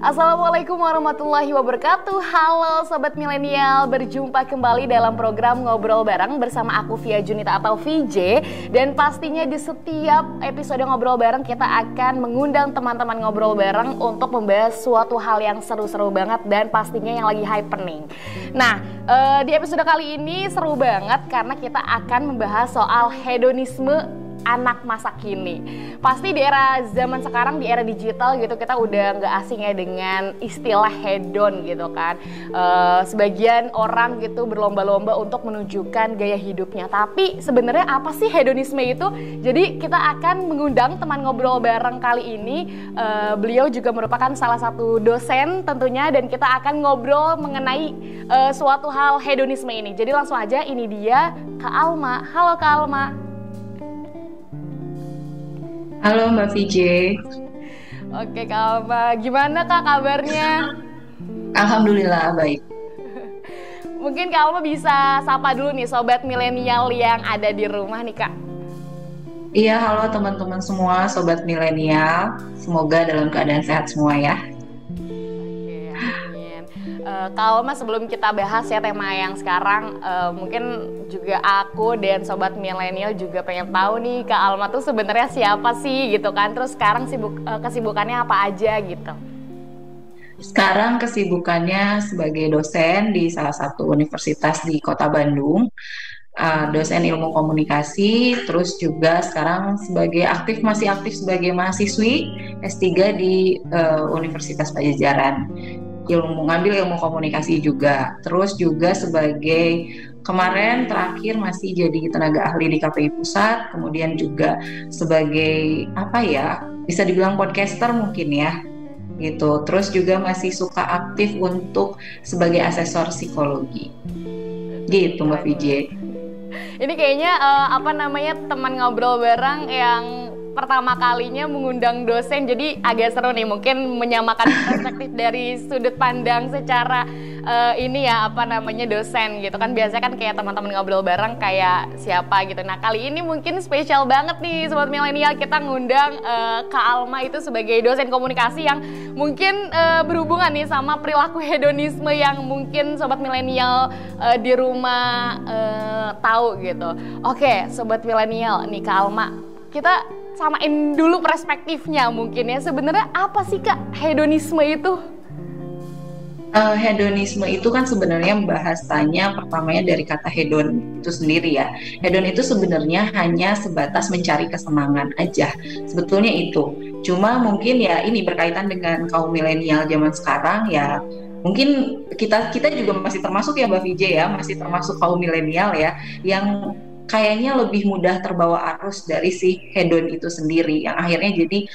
Assalamualaikum warahmatullahi wabarakatuh. Halo Sobat Milenial, berjumpa kembali dalam program Ngobrol Bareng bersama aku Via Junita atau VJ. Dan pastinya di setiap episode Ngobrol Bareng kita akan mengundang teman-teman Ngobrol Bareng untuk membahas suatu hal yang seru-seru banget dan pastinya yang lagi happening. Nah, di episode kali ini seru banget karena kita akan membahas soal hedonisme anak masa kini. Pasti di era zaman sekarang, di era digital gitu, kita udah nggak asing ya dengan istilah hedon gitu kan. Sebagian orang gitu berlomba-lomba untuk menunjukkan gaya hidupnya. Tapi sebenarnya apa sih hedonisme itu? Jadi kita akan mengundang teman ngobrol bareng kali ini. Beliau juga merupakan salah satu dosen tentunya, dan kita akan ngobrol mengenai suatu hal hedonisme ini. Jadi langsung aja, ini dia Kak Alma. Halo Kak Alma. Halo Mbak VJ. Oke Kak Alma, gimana Kak kabarnya? Alhamdulillah baik. Mungkin Kak Alma bisa sapa dulu nih Sobat Milenial yang ada di rumah nih Kak. Iya, halo teman-teman semua, Sobat Milenial. Semoga dalam keadaan sehat semua ya. Oke, amin. Kak Alma, sebelum kita bahas ya tema yang sekarang, mungkin juga aku dan Sobat Milenial juga pengen tahu nih Kak Alma tuh sebenarnya siapa sih gitu kan. Terus sekarang kesibukannya apa aja gitu. Sekarang kesibukannya sebagai dosen di salah satu universitas di Kota Bandung, dosen ilmu komunikasi, terus juga sekarang masih aktif sebagai mahasiswi S3 di Universitas Pajajaran. Ngambil ilmu komunikasi juga. Terus juga sebagai kemarin terakhir masih jadi tenaga ahli di KPI Pusat, kemudian juga sebagai bisa dibilang podcaster mungkin ya, gitu. Terus juga masih suka aktif untuk sebagai asesor psikologi, gitu Mbak VJ. Ini kayaknya teman ngobrol bareng yang pertama kalinya mengundang dosen, jadi agak seru nih, mungkin menyamakan perspektif dari sudut pandang secara dosen gitu kan. Biasanya kan kayak teman-teman ngobrol bareng kayak siapa gitu. Nah kali ini mungkin spesial banget nih Sobat Milenial, kita ngundang Kak Alma itu sebagai dosen komunikasi yang mungkin berhubungan nih sama perilaku hedonisme yang mungkin Sobat Milenial di rumah tahu gitu. Oke Sobat Milenial nih, Kak Alma, kita samain dulu perspektifnya mungkin ya. Sebenarnya apa sih Kak hedonisme itu? Hedonisme itu kan sebenarnya bahasanya pertamanya dari kata hedon itu sendiri ya. Hedon itu sebenarnya hanya sebatas mencari kesenangan aja. Sebetulnya itu. Cuma mungkin ya ini berkaitan dengan kaum milenial zaman sekarang ya. Mungkin kita juga masih termasuk ya Mbak VJ ya, masih termasuk kaum milenial ya, yang kayaknya lebih mudah terbawa arus dari si hedon itu sendiri, yang akhirnya jadi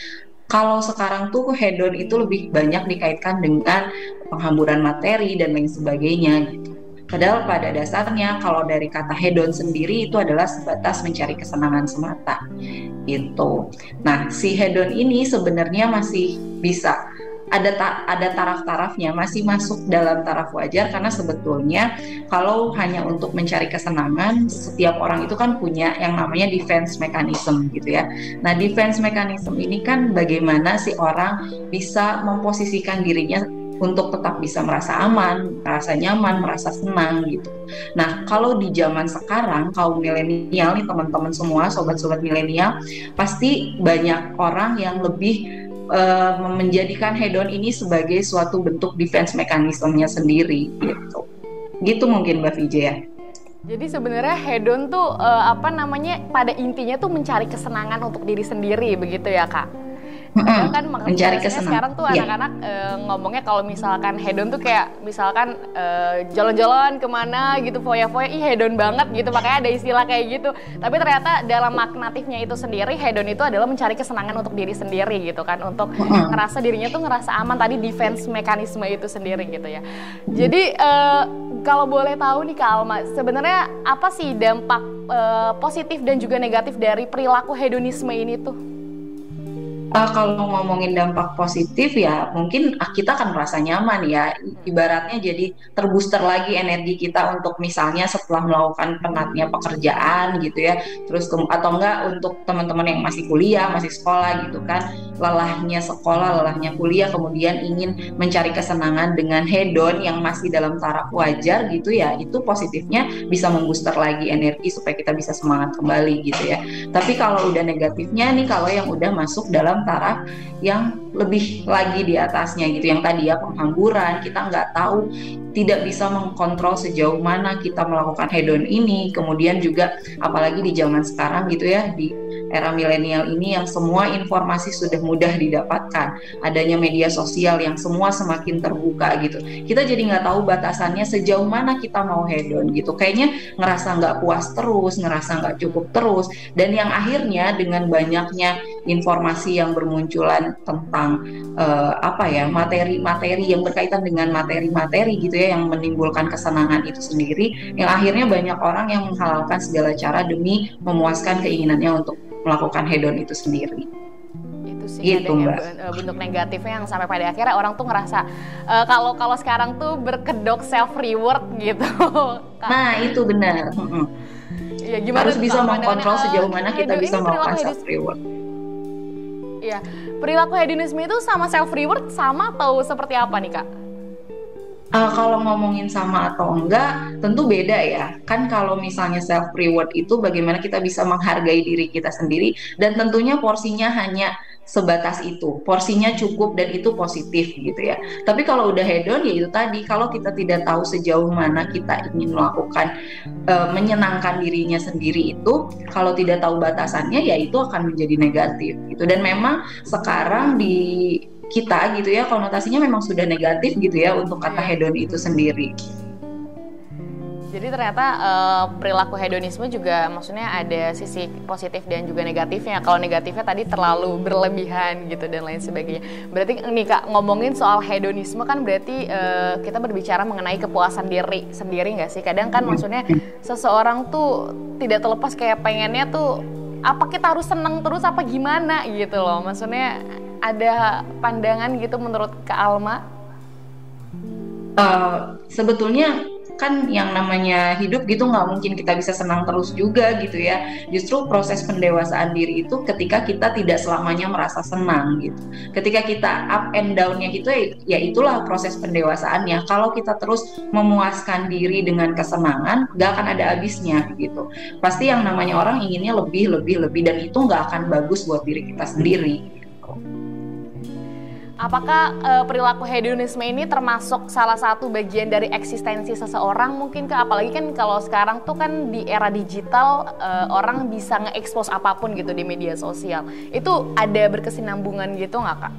kalau sekarang tuh hedon itu lebih banyak dikaitkan dengan penghamburan materi dan lain sebagainya gitu. Padahal pada dasarnya kalau dari kata hedon sendiri itu adalah sebatas mencari kesenangan semata gitu. Nah, si hedon ini sebenarnya masih bisa ada taraf-tarafnya, masih masuk dalam taraf wajar, karena sebetulnya kalau hanya untuk mencari kesenangan, setiap orang itu kan punya yang namanya defense mechanism gitu ya. Nah, defense mechanism ini kan bagaimana si orang bisa memposisikan dirinya untuk tetap bisa merasa aman, merasa nyaman, merasa senang gitu. Nah, kalau di zaman sekarang kaum milenial nih teman-teman semua, sobat-sobat milenial, pasti banyak orang yang lebih menjadikan hedon ini sebagai suatu bentuk defense mekanismenya sendiri gitu. Gitu mungkin Mbak VJ ya. Jadi sebenarnya hedon tuh pada intinya tuh mencari kesenangan untuk diri sendiri begitu ya Kak? Kan mencari kesenangan. Sekarang tuh anak-anak ngomongnya kalau misalkan hedon tuh kayak misalkan jalan-jalan kemana gitu, foya-foya, hedon banget gitu, makanya ada istilah kayak gitu. Tapi ternyata dalam maknatifnya itu sendiri, hedon itu adalah mencari kesenangan untuk diri sendiri gitu kan, untuk ngerasa dirinya tuh ngerasa aman, tadi defense mekanisme itu sendiri gitu ya. Jadi kalau boleh tahu nih Kak Alma, sebenarnya apa sih dampak positif dan juga negatif dari perilaku hedonisme ini tuh? Kalau ngomongin dampak positif ya mungkin kita akan merasa nyaman ya, ibaratnya jadi terbooster lagi energi kita untuk misalnya setelah melakukan penatnya pekerjaan gitu ya, terus atau enggak untuk teman-teman yang masih kuliah masih sekolah gitu kan, lelahnya sekolah lelahnya kuliah kemudian ingin mencari kesenangan dengan hedon yang masih dalam taraf wajar gitu ya, itu positifnya bisa membooster lagi energi supaya kita bisa semangat kembali gitu ya. Tapi kalau udah negatifnya nih, kalau yang udah masuk dalam taraf yang lebih lagi di atasnya gitu, yang tadi ya penghamburan, kita nggak tahu, tidak bisa mengkontrol sejauh mana kita melakukan hedon ini. Kemudian juga apalagi di zaman sekarang gitu ya, di era milenial ini yang semua informasi sudah mudah didapatkan, adanya media sosial yang semua semakin terbuka gitu, kita jadi nggak tahu batasannya sejauh mana kita mau hedon gitu, kayaknya ngerasa nggak puas terus, ngerasa nggak cukup terus, dan yang akhirnya dengan banyaknya informasi yang bermunculan tentang materi-materi yang berkaitan dengan materi-materi gitu ya, yang menimbulkan kesenangan itu sendiri, yang akhirnya banyak orang yang menghalalkan segala cara demi memuaskan keinginannya untuk melakukan hedon itu sendiri. Itu sih gitu, Mbak. Bentuk negatifnya yang sampai pada akhirnya orang tuh ngerasa kalau sekarang tuh berkedok self reward gitu. Nah itu benar. Ya, gimana harus bisa mengkontrol sejauh mana kita bisa melakukan self reward. Ya, perilaku hedonisme itu sama self reward sama atau seperti apa nih Kak? Kalau ngomongin sama atau enggak, tentu beda ya. Kan kalau misalnya self reward itu bagaimana kita bisa menghargai diri kita sendiri, dan tentunya porsinya hanya sebatas itu, porsinya cukup dan itu positif gitu ya. Tapi kalau udah hedon ya itu tadi, kalau kita tidak tahu sejauh mana kita ingin melakukan menyenangkan dirinya sendiri itu, kalau tidak tahu batasannya ya itu akan menjadi negatif gitu. Dan memang sekarang di kita gitu ya, konotasinya memang sudah negatif gitu ya untuk kata hedon itu sendiri. Jadi ternyata perilaku hedonisme juga maksudnya ada sisi positif dan juga negatifnya. Kalau negatifnya tadi terlalu berlebihan gitu dan lain sebagainya. Berarti nih Kak, ngomongin soal hedonisme kan berarti kita berbicara mengenai kepuasan diri sendiri nggak sih? Kadang kan maksudnya seseorang tuh tidak terlepas kayak pengennya tuh apa kita harus seneng terus apa gimana gitu loh. Maksudnya ada pandangan gitu menurut Kak Alma? Sebetulnya kan yang namanya hidup gitu nggak mungkin kita bisa senang terus juga gitu ya. Justru proses pendewasaan diri itu ketika kita tidak selamanya merasa senang gitu. Ketika kita up and down-nya gitu ya itulah proses pendewasaannya. Kalau kita terus memuaskan diri dengan kesenangan, nggak akan ada habisnya gitu. Pasti yang namanya orang inginnya lebih dan itu nggak akan bagus buat diri kita sendiri. Apakah perilaku hedonisme ini termasuk salah satu bagian dari eksistensi seseorang mungkin Kak? Apalagi kan kalau sekarang tuh kan di era digital orang bisa nge-expose apapun gitu di media sosial. Itu ada berkesinambungan gitu nggak Kak?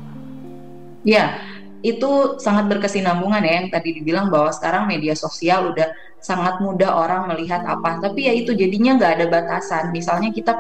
Ya, itu sangat berkesinambungan ya, yang tadi dibilang bahwa sekarang media sosial udah sangat mudah orang melihat apa, tapi ya itu jadinya nggak ada batasan. Misalnya kita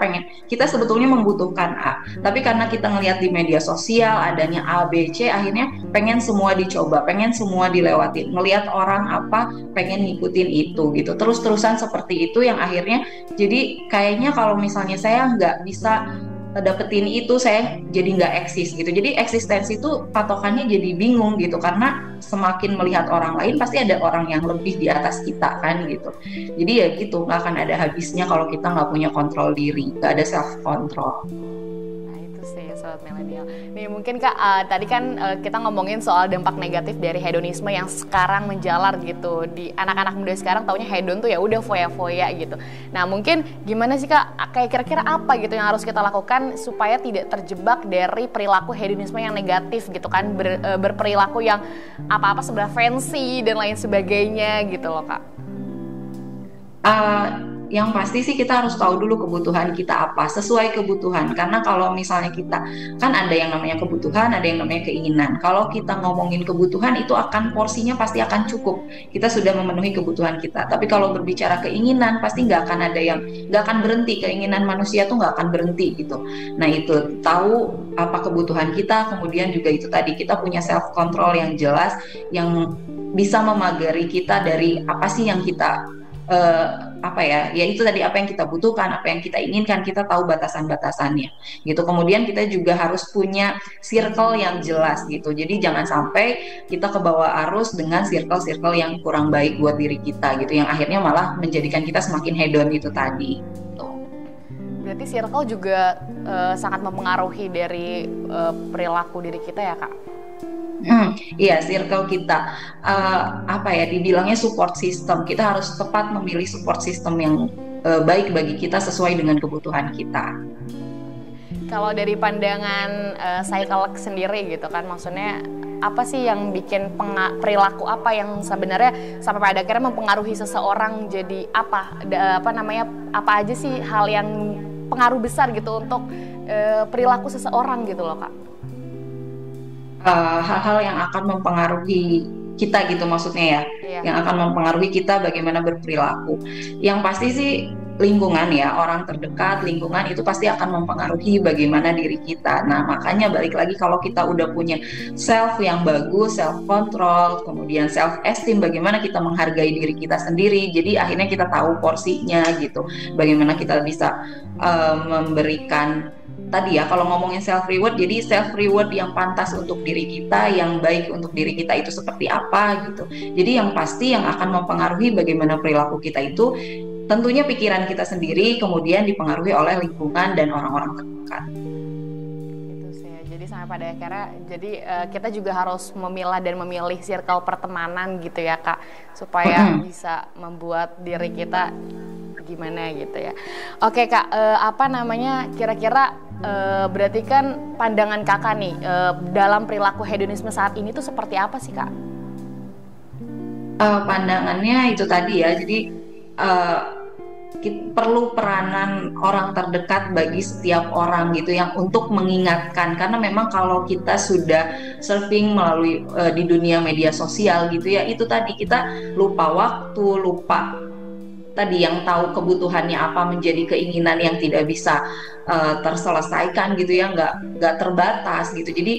sebetulnya membutuhkan A, tapi karena kita ngelihat di media sosial adanya A, B, C, akhirnya pengen semua dicoba, pengen semua dilewatin, ngelihat orang apa, pengen ngikutin itu gitu, terus-terusan seperti itu, yang akhirnya jadi kayaknya kalau misalnya saya nggak bisa dapetin itu, saya jadi nggak eksis gitu. Jadi eksistensi itu patokannya jadi bingung gitu, karena semakin melihat orang lain pasti ada orang yang lebih di atas kita kan gitu. Jadi ya gitu, nggak akan ada habisnya kalau kita nggak punya kontrol diri, nggak ada self control. Sobat Milenial. Nih mungkin Kak, tadi kan kita ngomongin soal dampak negatif dari hedonisme yang sekarang menjalar gitu. Di anak-anak muda sekarang taunya hedon tuh ya udah foya-foya gitu. Nah mungkin gimana sih Kak, kayak kira-kira apa gitu yang harus kita lakukan supaya tidak terjebak dari perilaku hedonisme yang negatif gitu kan, berperilaku yang apa-apa sebelah fancy dan lain sebagainya gitu loh Kak. Yang pasti sih kita harus tahu dulu kebutuhan kita apa, sesuai kebutuhan. Karena kalau misalnya kita, kan ada yang namanya kebutuhan, ada yang namanya keinginan. Kalau kita ngomongin kebutuhan itu akan porsinya pasti akan cukup, kita sudah memenuhi kebutuhan kita. Tapi kalau berbicara keinginan pasti nggak akan berhenti, keinginan manusia tuh nggak akan berhenti gitu. Nah itu, tahu apa kebutuhan kita, kemudian juga itu tadi kita punya self control yang jelas, yang bisa memagari kita dari apa sih yang kita eh, apa ya itu tadi apa yang kita butuhkan, apa yang kita inginkan, kita tahu batasan-batasannya gitu. Kemudian kita juga harus punya circle yang jelas gitu. Jadi jangan sampai kita kebawa arus dengan circle-circle yang kurang baik buat diri kita gitu, yang akhirnya malah menjadikan kita semakin hedon itu tadi. Gitu. Berarti circle juga sangat mempengaruhi dari perilaku diri kita ya Kak? Iya, circle kita apa ya dibilangnya support system. Kita harus tepat memilih support system yang baik bagi kita sesuai dengan kebutuhan kita. Kalau dari pandangan psikolog sendiri gitu kan, maksudnya apa sih yang bikin perilaku apa yang sebenarnya sampai pada akhirnya mempengaruhi seseorang jadi apa namanya, apa aja sih hal yang pengaruh besar gitu untuk perilaku seseorang gitu loh Kak? Hal-hal yang akan mempengaruhi kita gitu maksudnya ya, Iya. yang akan mempengaruhi kita bagaimana berperilaku. Yang pasti sih lingkungan ya, orang terdekat, lingkungan itu pasti akan mempengaruhi bagaimana diri kita. Nah makanya balik lagi, kalau kita udah punya self yang bagus, self control, kemudian self esteem, bagaimana kita menghargai diri kita sendiri, jadi akhirnya kita tahu porsinya gitu, bagaimana kita bisa memberikan tadi ya, kalau ngomongin self reward, jadi self reward yang pantas untuk diri kita, yang baik untuk diri kita itu seperti apa gitu. Jadi yang pasti yang akan mempengaruhi bagaimana perilaku kita itu tentunya pikiran kita sendiri, kemudian dipengaruhi oleh lingkungan dan orang-orang terdekat. Gitu sih. Jadi sampai pada akhirnya jadi kita juga harus memilah dan memilih circle pertemanan gitu ya Kak, supaya bisa membuat diri kita gimana gitu ya. Oke Kak, apa namanya kira-kira berarti kan pandangan Kakak nih dalam perilaku hedonisme saat ini tuh seperti apa sih Kak? Pandangannya itu tadi ya, jadi uh, perlu peranan orang terdekat bagi setiap orang gitu, yang untuk mengingatkan, karena memang kalau kita sudah surfing melalui di dunia media sosial gitu ya, itu tadi kita lupa waktu, lupa tadi yang tahu kebutuhannya apa, menjadi keinginan yang tidak bisa terselesaikan gitu ya, nggak terbatas gitu. Jadi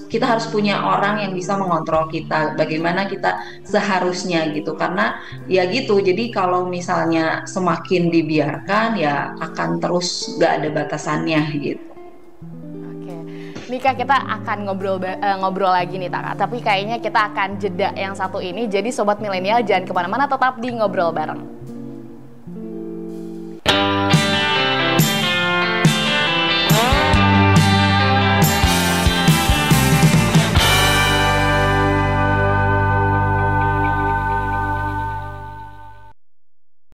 kita harus punya orang yang bisa mengontrol kita, bagaimana kita seharusnya gitu, karena ya gitu. Jadi kalau misalnya semakin dibiarkan ya akan terus nggak ada batasannya gitu. Oke, nih Kak, kita akan ngobrol lagi nih Kak, tapi kayaknya kita akan jeda yang satu ini. Jadi Sobat Milenial jangan kemana-mana, tetap di Ngobrol Bareng.